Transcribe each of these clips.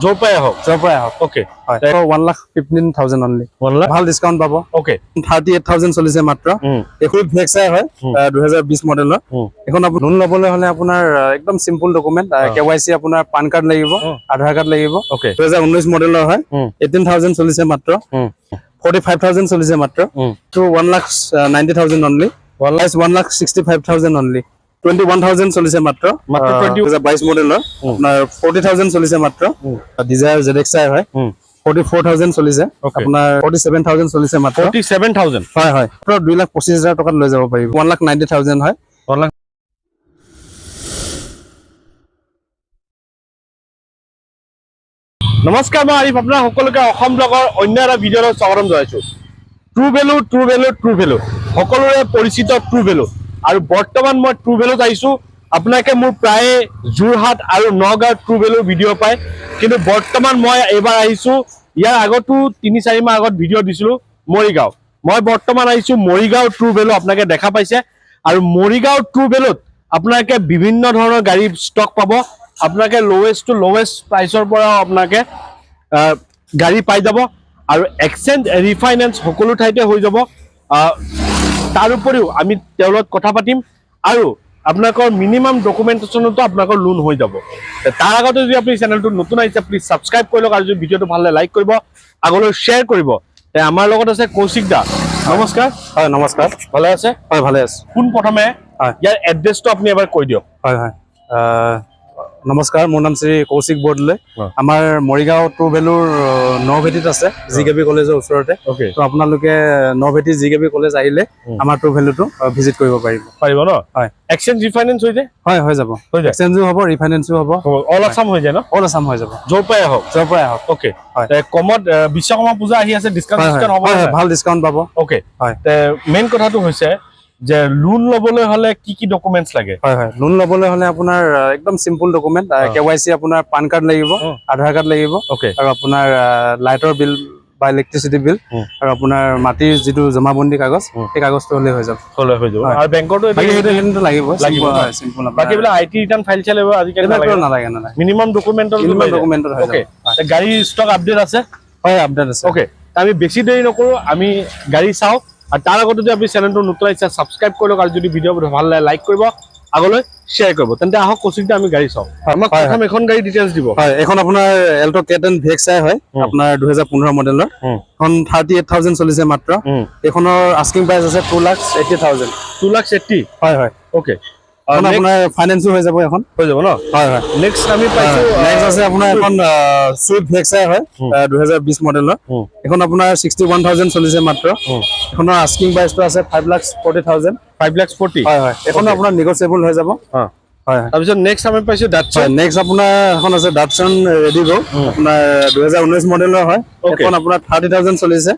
জোৰপাই আহক ওকে হয় 1,15,000 অনলি 1 লাখ ভাল ডিসকাউন্ট পাব ওকে 38,000 চলিছে মাত্ৰ এখন ভেক্সাই হয় 2020 মডেলৰ এখন আপুনি লোন ল'বলৈ হলে আপোনাৰ একদম সিম্পল ডকুমেন্ট কেৱাইসি আপোনাৰ পান কাৰ্ড লাগিব আধাৰ কাৰ্ড লাগিব ওকে 2019 মডেলৰ হয় 18,000 চলিছে মাত্ৰ 45,000 চলিছে মাত্ৰ to 1,90,000 অনলি 1,65,000 অনলি 21,000 চলিছে মাত্ৰ 2022 মডেলৰ আপোনাৰ 40,000 চলিছে মাত্ৰ ডিজায়াৰ ZXi হয় 44,000 চলিছে আপোনাৰ 47,000 চলিছে মাত্ৰ 47,000 হয় হয় 2,25,000 টকাত লৈ যাব পাৰিব 1,90,000 হয় 1 লাখ নমস্কাৰ মই আৰিফ আপোনাৰ সকলোকে অসম ব্লগৰ অন্য এটা ভিডিঅ'লৈ স্বাগতম জনাইছো ট্ৰু ভেলু সকলোৰে পৰিচিত ট্ৰু ভেলু আৰু বৰ্তমান মই ট্ৰু ভেলুত আহিছো আপোনাকে মোৰ প্ৰায় যোৰহাট আৰু নগাঁও ট্ৰু ভেলুৰ ভিডিঅ' পায় কিন্তু বৰ্তমান মই এবাৰ আহিছো ইয়াৰ আগতো 3-4 মাহ আগত ভিডিঅ' দিছিলো মৰিগাঁও মই বৰ্তমান আহিছো মৰিগাঁও ট্ৰু ভেলু আপোনাকে দেখা পাইছে আৰু মৰিগাঁও ট্ৰু ভেলুত আপোনাকে বিভিন্ন ধৰণৰ গাড়ী ষ্টক পাব আপোনাকে লোৱেষ্ট টু লোৱেষ্ট প্ৰাইচৰ পৰা আপোনাকে গাড়ী পাই যাব আৰু এক্সচেঞ্জ ৰিফাইনেন্স সকলো ঠাইতে হৈ যাব তাৰ উপৰিও আমি তেওঁলোক কথা পাতিম আৰু আপোনাকৰ মিনিমাম ডকুমেন্টেশনতো আপোনাকৰ লোন হৈ যাব তাৰ আগতে যদি আপুনি চেনেলটো নতুন আহিছে প্লিজ সাবস্ক্ৰাইব কৰি লওক আৰু যদি ভিডিঅ'টো ভাল লাগে লাইক কৰিব আগলৈ শেয়াৰ কৰিব আমাৰ লগত আছে কৌশিক দা নমস্কাৰ হয় নমস্কাৰ ভালে আছে হয় ভালে আছে কোন প্ৰথমে ইয়াৰ এড্ৰেছটো আপুনি এবাৰ কৈ দিয়ক হয় হয় নমস্কাৰ মোৰ নাম শ্ৰী কৌশিক বৰদলৈ আমাৰ মৰিগাঁও ট্ৰু ভেলুৰ নভেটিত আছে জিকেবি কলেজৰ ওচৰতে তো আপোনালোকে নভেটি জিকেবি কলেজ আহিলে আমাৰ ট্ৰু ভেলুটো ভিজিট কৰিব পাৰিব ন হয় এক্সচেঞ্জ ৰিফাইনেন্স হৈ যায় হয় হৈ যাব এক্সচেঞ্জো হ'ব ৰিফাইনেন্সো হ'ব অল আছাম হৈ যায় ন অল আছাম হৈ যাব জোৰপাই আহক ওকে কমত বিশ্বকৰ্মা পূজা আহি আছে ডিসকাউন্ট হ'ব ভাল ডিসকাউন্ট পাব ওকে হয় মেইন কথাটো হৈছে যে লোন লবলৈ হলে কি ডকুমেন্টস লাগে হয় হয় লোন লবলৈ হলে আপোনাৰ একদম সিম্পল ডকুমেন্ট কেৱাইসি আপোনাৰ পান কাৰ্ড লাগিব আধাৰ কাৰ্ড লাগিব আৰু আপোনাৰ লাইটৰ বিল বা ইলেক্ট্ৰিচিটি বিল আৰু আপোনাৰ মাটিৰ যেটো জমাবন্দী কাগজ এই কাগজটো হলে হৈ যাব আৰু বেংকৰটো এইটো লাগিব সিম্পল বাকি বিলা আইটি ৰিটাৰ্ণ ফাইল চলে আজিকালি নালাগে মিনিমাম ডকুমেন্টৰ হৈ ওকে গাড়ী ষ্টক আপডেট আছে হয় আপডেট আছে ওকে আমি বেছি দেৰি নকৰো আমি গাড়ী চাও আৰু তাৰ আগতে যদি আপুনি চেনেলটো নতুন আহিছে সাবস্ক্ৰাইব কৰি লওক আৰু যদি ভিডিঅ' ভাল লাগে লাইক কৰিব আগলৈ শেয়াৰ কৰিব তেন্তে আহক কৌশিকদা আমি গাড়ী চাও আমাক প্ৰথম এখন গাড়ী ডিটেইলছ দিব হয় এখন আপোনাৰ এল্টো কেটেন ভেক্সাই হয় আপোনাৰ 2015 মডেলৰ এখন 38,000 চলিছে মাত্ৰ এখনৰ আস্কিং প্ৰাইস আছে 2,80,000 2,80 হয় হয় ওকে আপোনাৰ ফাইনান্সো হৈ যাব এখন হৈ যাব ন হয় হয় নেক্সট আমি পাইছো নেক্সট আছে আপোনাৰ এখন সুইফট ভেক্সাই হয় 2020 মডেলৰ এখন আপোনাৰ 61,000 চলিছে মাত্ৰ এখনৰ আস্কিং প্ৰাইসটো আছে 5,40,000 5,40 হয় হয় এখন আপোনাৰ নেগোশিয়েবল হৈ যাব হয় তাৰপিছত নেক্সট আমি পাইছো ডাটছন নেক্সট আপোনাৰ এখন আছে ডাটছন ৰেডিগো আপোনাৰ 2019 মডেলৰ হয় এখন আপোনাৰ 30,000 চলিছে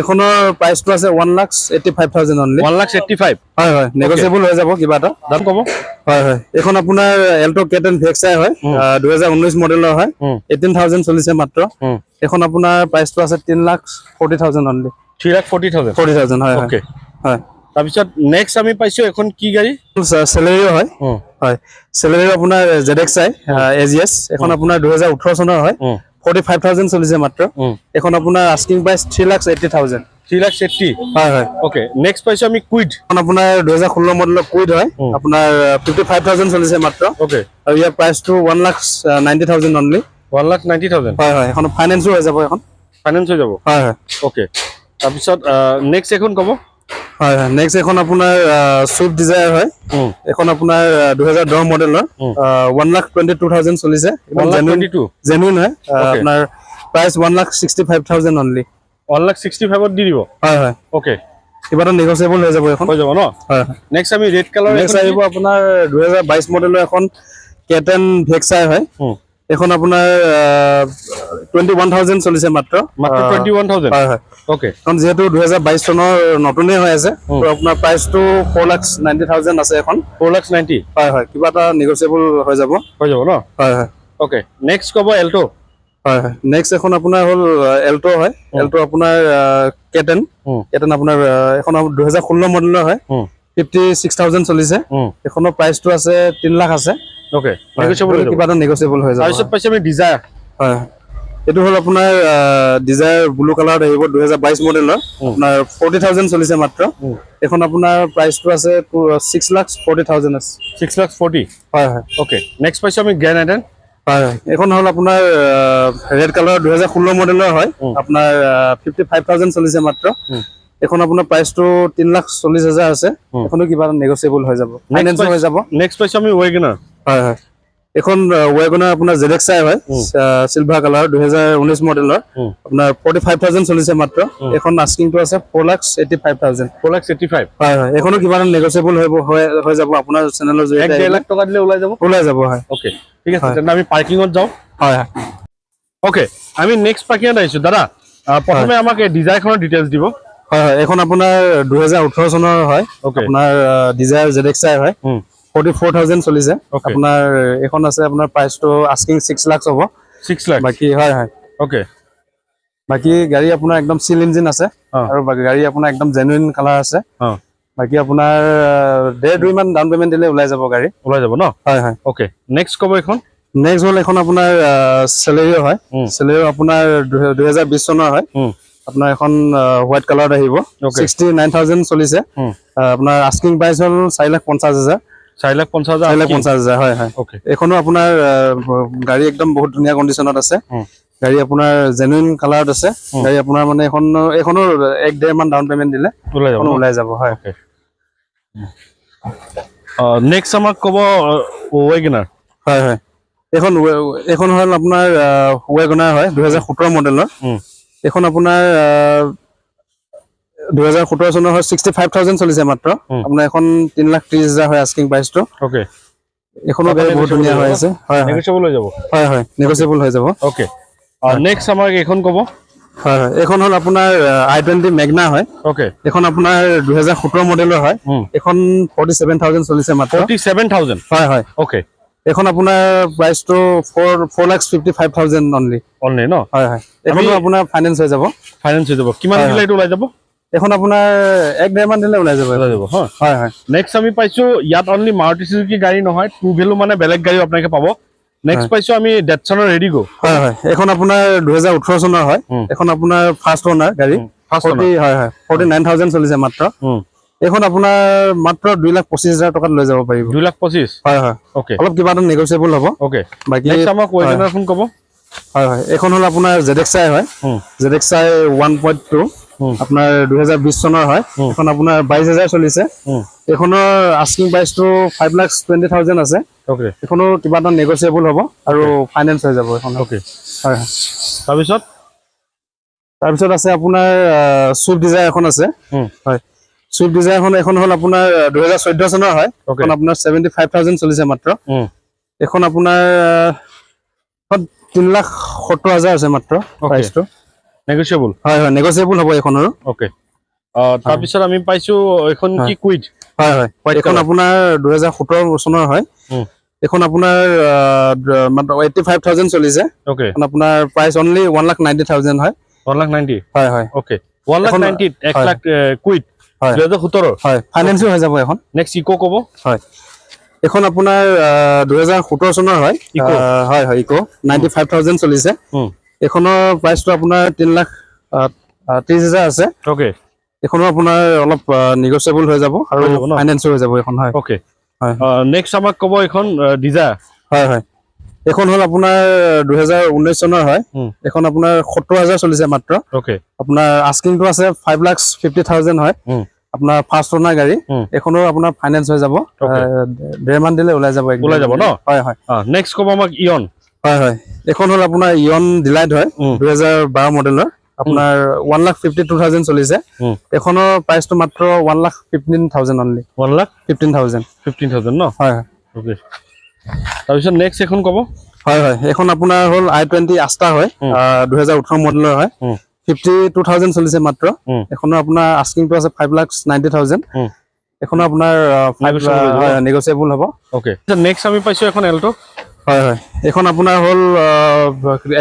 এখনৰ প্ৰাইসটো আছে 1,85,000 অনলি 1,85 হয় হয় নেগোশিয়েবল হৈ যাব কিবা এটা দাম কম হয় হয় এখন আপোনাৰ এল্টো কেটেন ভেক্সাই হয় 2019 মডেলৰ হয় 18,000 চলিছে মাত্ৰ এখন আপোনাৰ প্ৰাইসটো আছে 3,40,000 অনলি 3,40,000 হয় ওকে হয় তাৰপিছত নেক্সট আমি পাইছো এখন কি গাড়ী সেলেৰিও হয় হয় সেলেৰিও আপোনাৰ ZXi AGS এখন আপোনাৰ 2018 চনৰ হয় 45,000 চলিছে মাত্ৰ এখন আপোনাৰ আস্কিং প্ৰাইস 3,80,000 3,80 হয় হয় ওকে নেক্সট পাইছো আমি কুইড এখন আপোনাৰ 2016 মডেলৰ কুইড হয় আপোনাৰ 55,000 চলিছে মাত্ৰ ওকে আৰু ইয়াৰ প্ৰাইসটো 1,90,000 অনলি 1,90,000 হয় হয় এখন ফাইনান্সো হৈ যাব এখন ফাইনান্স হৈ যাব হয় হয় ওকে তাৰপিছত নেক্সট এখন কব হয় হয় নেক্সট এখন আপোনাৰ সুইফট ডিজায়াৰ হয় এখন আপোনাৰ 2010 মডেলৰ 1,22,000 চলিছে জেনুইন হয় আপোনাৰ প্ৰাইস 1,65,000 অনলি 1,65 দি দিব হয় হয় ওকে কিবা এটা নেগোশিয়েবল হৈ যাব এখন হৈ যাব ন হয় নেক্সট আমি ৰেড কালাৰ নেক্সট আহিব আপোনাৰ 2022 মডেলৰ এখন কেটেন ভেক্সাই হয় এখন আপোনাৰ 21,000 চলিছে মাত্ৰ 21,000 হয় হয় ওকে কাৰণ যেহেতু 2022 চনৰ নতুনে হৈ আছে তো আপোনাৰ প্ৰাইসটো 4,90,000 আছে এখন 4,90 হয় হয় কিবা এটা নেগোশিয়েবল হৈ যাব ন হয় হয় ওকে নেক্সট কব এল্টো হয় হয় নেক্সট এখন আপোনাৰ হল এল্টো হয় এল্টো আপোনাৰ কেটেন আপোনাৰ এখন 2016 মডেলৰ হয় 56,000 চলিছে এখনৰ প্ৰাইসটো আছে 3 লাখ আছে ওকে নেগোশিয়েবল কিবা এটা নেগোশিয়েবল হৈ যাব তাৰপিছত পাইছে আমি ডিজায়াৰ হয় এইটো হ'ল আপোনাৰ ডিজায়াৰ ব্লু কালাৰত আহিব 2022 মডেলৰ আপোনাৰ 40,000 চলিছে মাত্ৰ এখন আপোনাৰ প্ৰাইচটো আছে 6,40,000 আছে 6,40,000 হয় হয় ওকে নেক্সট পাইছো আমি গ্ৰেণ্ড আইটেন হয় এখন হ'ল আপোনাৰ ৰেড কালাৰ 2016 মডেলৰ হয় আপোনাৰ 55,000 চলিছে মাত্ৰ এখন আপোনাৰ প্ৰাইচটো 3,40,000 আছে এখনো কিবা নেগোচিয়েবল হৈ যাব ফাইনেন্স হৈ যাব নেক্সট পাইছো আমি ৱেগনাৰ হয় হয় এখন ৱেগনাৰ আপোনাৰ ZXi হয় সিলভাৰ কালাৰ 2019 মডেলৰ আপোনাৰ 45,000 চলিছে মাত্ৰ এখন আস্কিংটো আছে 4,85,000 4,85,000 হয় হয় এখনো কিবা নেগোচিয়েবল হৈ যাব আপোনাৰ চেনেলৰ জৰিয়তে 1.5 লাখ টকা দিলে ওলাই যাব হয় ওকে ঠিক আছে তেন্তে আমি পাৰ্কিংত যাওঁ হয় হয় ওকে আমি নেক্সট পাৰ্কিংত আহিছো দাদা প্ৰথমে আমাক এই ডিজায়াৰখনৰ ডিটেইলছ দিব হয় হয় এখন আপোনাৰ 2018 চনৰ হয় আপোনাৰ ডিজায়াৰ ZXi হয় 44,000 চলিছে আপোনাৰ এখন আছে আপোনাৰ প্ৰাইচটো আস্কিং 6 লাখ হ'ব 6 লাখ বাকি হয় হয় ওকে বাকি গাড়ী আপোনাৰ একদম সিল ইঞ্জিন আছে আৰু বাকি গাড়ী আপোনাৰ একদম জেনুইন কালাৰ আছে বাকি আপোনাৰ 1.5-2 মান ডাউন পেমেন্ট দিলে ওলাই যাব গাড়ী ওলাই যাব ন হয় হয় ওকে নেক্সট কব এখন নেক্সট হ'ল এখন আপোনাৰ সেলেৰিও হয় সেলেৰিও আপোনাৰ 2020 চনৰ হয় আপোনাৰ এখন হোৱাইট কালাৰত আহিব 69,000 চলিছে আপোনাৰ আস্কিং প্ৰাইচ হ'ল 4,50,000 4,50,000 হয় হয় ওকে এখনো আপোনাৰ গাড়ী একদম বহুত ধুনীয়া কন্ডিশনত আছে গাড়ী আপোনাৰ জেনুইন কালাৰত আছে গাড়ী আপোনাৰ মানে এখনো 1.5 মান ডাউন পেমেন্ট দিলে ওলাই যাব হয় ওকে নেক্সট আমাক কব ৱেগনাৰ হয় হয় এখন হ'ল আপোনাৰ ৱেগনাৰ হয় 2017 মডেলৰ এখন আপোনাৰ 2017 চনৰ হয় 65,000 চলিছে মাত্ৰ আপোনাৰ এখন 3,30,000 হয় আস্কিং প্ৰাইচটো ওকে এখনো গাড়ী বহুত ধুনীয়া হৈ আছে হয় নেগোচিয়েবল হৈ যাব হয় হয় নেগোচিয়েবল হৈ যাব ওকে নেক্সট আমাক এখন কব হয় হয় এখন হ'ল আপোনাৰ i20 মেগনা হয় ওকে এখন আপোনাৰ 2017 মডেলৰ হয় এখন 47,000 চলিছে মাত্ৰ 47,000 হয় হয় ওকে এখন আপোনাৰ প্ৰাইচটো 4,55,000 অনলি ন হয় হয় এখন আপোনাৰ ফাইনেন্স হৈ যাব কিমান দিলে এইটো ওলাই যাব এখন আপোনাৰ 1.5 মান দিলে ওলাই যাব হয় হয় নেক্সট আমি পাইছো ইয়াত অনলি মাৰুতি সুজুকি গাড়ী নহয় ট্ৰু ভেলু মানে বেলেগ গাড়ী আপোনালোকে পাব নেক্সট পাইছো আমি ডেটছনৰ ৰেডিগো হয় হয় এখন আপোনাৰ 2018 চনৰ হয় এখন আপোনাৰ ফাৰ্ষ্ট ওনাৰ গাড়ী 40 হয় হয় 49,000 চলিছে মাত্ৰ এখন আপোনাৰ মাত্ৰ 2,25,000 টকাত লৈ যাব পাৰিব 2,25,000 হয় হয় ওকে অলপ কিবা এটা নেগোচিয়েবল হ'ব ওকে বাকি নেক্সট আমাক ৱেগনাৰ ফোন ক'ব হয় হয় এখন হ'ল আপোনাৰ ZXi হয় ZXi 1.2 আপোনাৰ 2020 চনৰ হয় এখন আপোনাৰ 22,000 চলিছে এখনৰ আস্কিং প্ৰাইচটো 5,20,000 আছে ওকে এখনো কিবা এটা নেগোচিয়েবল হ'ব আৰু ফাইনেন্স হৈ যাব এখন ওকে হয় হয় তাৰপিছত আছে আপোনাৰ সুইফট ডিজায়াৰ এখন আছে হয় সুইফট ডিজায়াৰ এখন হ'ল আপোনাৰ 2014 চনৰ হয় এখন আপোনাৰ 75,000 চলিছে মাত্ৰ এখন আপোনাৰ 3,70,000 আছে মাত্ৰ প্ৰাইচটো নেগোচিয়েবল হয় হয় নেগোচিয়েবল হ'ব এখনৰ ওকে তাৰপিছত আমি পাইছো এখন কি কুইড হয় হয় এখন আপোনাৰ 2017 চনৰ হয় এখন আপোনাৰ মাত্ৰ 85,000 চলিছে ওকে এখন আপোনাৰ প্ৰাইচ অনলি 1,90,000 হয় 1,90,000 হয় হয় ওকে 1,90,000 1 লাখ কুইড 2017 হয় ফাইনেন্সও হৈ যাব এখন নেক্সট ইকো ক'ব হয় এখন আপোনাৰ 2017 চনৰ হয় হয় হয় ইকো 95,000 চলিছে এখনৰ প্ৰাইচটো আপোনাৰ 3,30,000 আছে ওকে এখনো আপোনাৰ অলপ নেগোচিয়েবল হৈ যাব আৰু ফাইনেন্স হৈ যাব এখন হয় ওকে হয় নেক্সট আমাক ক'ব এখন ডিজায়াৰ হয় হয় এখন হ'ল আপোনাৰ 2019 চনৰ হয় এখন আপোনাৰ 70,000 চলিছে মাত্ৰ ওকে আপোনাৰ আস্কিংটো আছে 5,50,000 হয় আপোনাৰ ফাৰ্ষ্ট ওনাৰ গাড়ী এখনো আপোনাৰ ফাইনেন্স হৈ যাব 1.5 মান দিলে ওলাই যাব ন হয় হয় নেক্সট ক'ব আমাক ইয়ন হয় হয় এখন হ'ল আপোনাৰ ইয়ন ডিলাইট হয় 2012 মডেলৰ আপোনাৰ 1,52,000 চলিছে এখনৰ প্ৰাইচটো মাত্ৰ 1,15,000 অনলি 1,15,000 ন হয় হয় ওকে তাৰপিছত নেক্সট এখন ক'ব হয় হয় এখন আপোনাৰ হ'ল i20 আস্তা হয় 2018 মডেলৰ হয় 52,000 চলিছে মাত্ৰ এখনৰ আপোনাৰ আস্কিংটো আছে 5,90,000 এখনো আপোনাৰ নেগোচিয়েবল হ'ব ওকে নেক্সট আমি পাইছো এখন এল্টো হয় হয় এখন আপোনাৰ হ'ল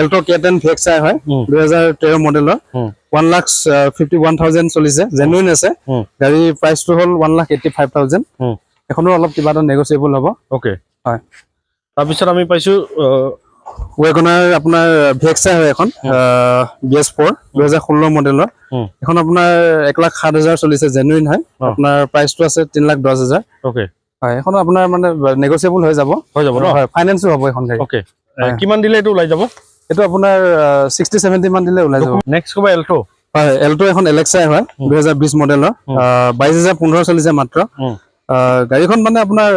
এল্টো K10 VXi হয় 2013 মডেলৰ 1,51,000 চলিছে জেনুইন আছে গাড়ী প্ৰাইচটো হ'ল 1,85,000 এখনো অলপ কিবা এটা নেগোচিয়েবল হ'ব ওকে হয় তাৰপিছত আমি পাইছো ৱেগনাৰ আপোনাৰ VXI হয় এখন BS4 2016 মডেলৰ। এখন আপোনাৰ 1,07,000 চলিছে, জেনুইন হয়। আপোনাৰ প্ৰাইচটো আছে 3,10,000। ওকে হয়, এখন আপোনাৰ মানে নেগোচিয়েবল হৈ যাব ন? হয়, ফাইনেন্সো হ'ব এখন গাড়ী। ওকে কিমান দিলে এইটো ওলাই যাব? এইটো আপোনাৰ 60-70 মান দিলে ওলাই যাব। নেক্সট ক'বা এল্টো। হয়, এল্টো এখন LXI হয় 2020 মডেলৰ, 22,1500 চলিছে মাত্ৰ। গাড়ীখন মানে আপোনাৰ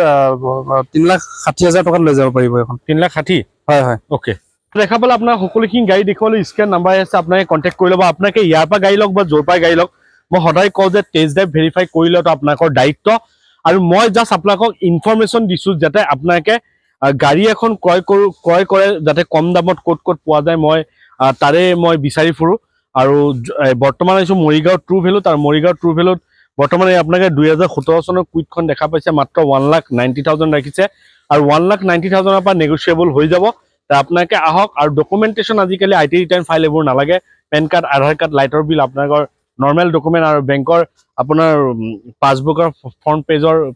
3,60,000 টকাত লৈ যাব পাৰিব এখন। 3,60,000? হয় হয়। ওকে দেখা পালে আপোনাৰ সকলোখিনি গাড়ী দেখুৱালৈ স্ক্ৰীন নাম্বাৰ আছে, আপোনালোকে কণ্টেক্ট কৰি ল'ব। আপোনালোকে ইয়াৰ পৰা গাড়ী লওক বা য'ৰ পৰাই গাড়ী লওক, মই সদায় কওঁ যে টেষ্ট ড্ৰাইভ ভেৰিফাই কৰি লোৱাটো আপোনালোকৰ দায়িত্ব। আৰু মই জাষ্ট আপোনালোকক ইনফৰমেশ্যন দিছোঁ যাতে আপোনালোকে গাড়ী এখন ক্ৰয় কৰে যাতে কম দামত ক'ত পোৱা যায়, তাৰে মই বিচাৰি ফুৰোঁ। আৰু বৰ্তমান আহিছোঁ মৰিগাঁও ট্ৰু ভেলুত, আৰু মৰিগাঁও ট্ৰু ভেলুত বৰ্তমান আপোনালোকে 2017 চনৰ কুইকখন দেখা পাইছে, মাত্ৰ 1,90,000 ৰাখিছে। আৰু 1,90,000 পৰা নেগোচিয়েবল হৈ যাব। আপোনালোকে আহক। আৰু ডকুমেণ্টেশ্যন আজিকালি IT ৰিটাৰ্ণ ফাইল এইবোৰ নালাগে। পেন কাৰ্ড, আধাৰ কাৰ্ড, লাইটৰ বিল, আপোনালোকৰ নৰ্মেল ডকুমেণ্ট আৰু বেংকৰ আপোনাৰ পাছবুকৰ ফ্ৰণ্ট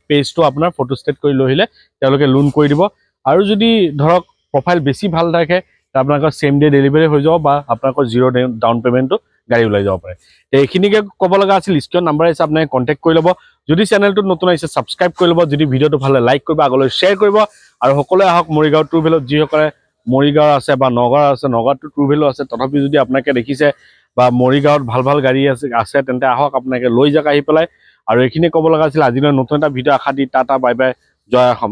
পেজটো আপোনাৰ ফটো ষ্টেট কৰি লৈ আহিলে তেওঁলোকে লোন কৰি দিব। আৰু যদি ধৰক প্ৰফাইল বেছি ভাল থাকে আপোনালোকৰ চেম ডে ডেলিভাৰী হৈ যাব, বা আপোনালোকৰ 0 ডাউন পে'মেণ্টটো গাড়ী ওলাই যাব পাৰে। এইখিনিকে ক'ব লগা আছিল। স্ক্ৰীন নাম্বাৰ আছে, আপোনালোকে কণ্টেক্ট কৰি ল'ব। যদি চেনেলটোত নতুন আহিছে ছাবস্ক্ৰাইব কৰি ল'ব। যদি ভিডিঅ'টো ভালে লাইক কৰিব, আগলৈ শ্বেয়াৰ কৰিব। আৰু সকলোৱে আহক মৰিগাঁও ট্ৰু ভেলুত। যিসকলে মৰিগাঁও আছে বা নগাঁও আছে, নগাঁৱতো ট্ৰু ভেলু আছে, তথাপি যদি আপোনালোকে দেখিছে বা মৰিগাঁৱত ভাল গাড়ী আছে তেন্তে আহক, আপোনালোকে লৈ যাওক আহি পেলাই। আৰু এইখিনি ক'ব লগা আছিল। আজিলৈ নতুন এটা ভিডিঅ' আশা দি টাটা বাই বাই, জয় অসম।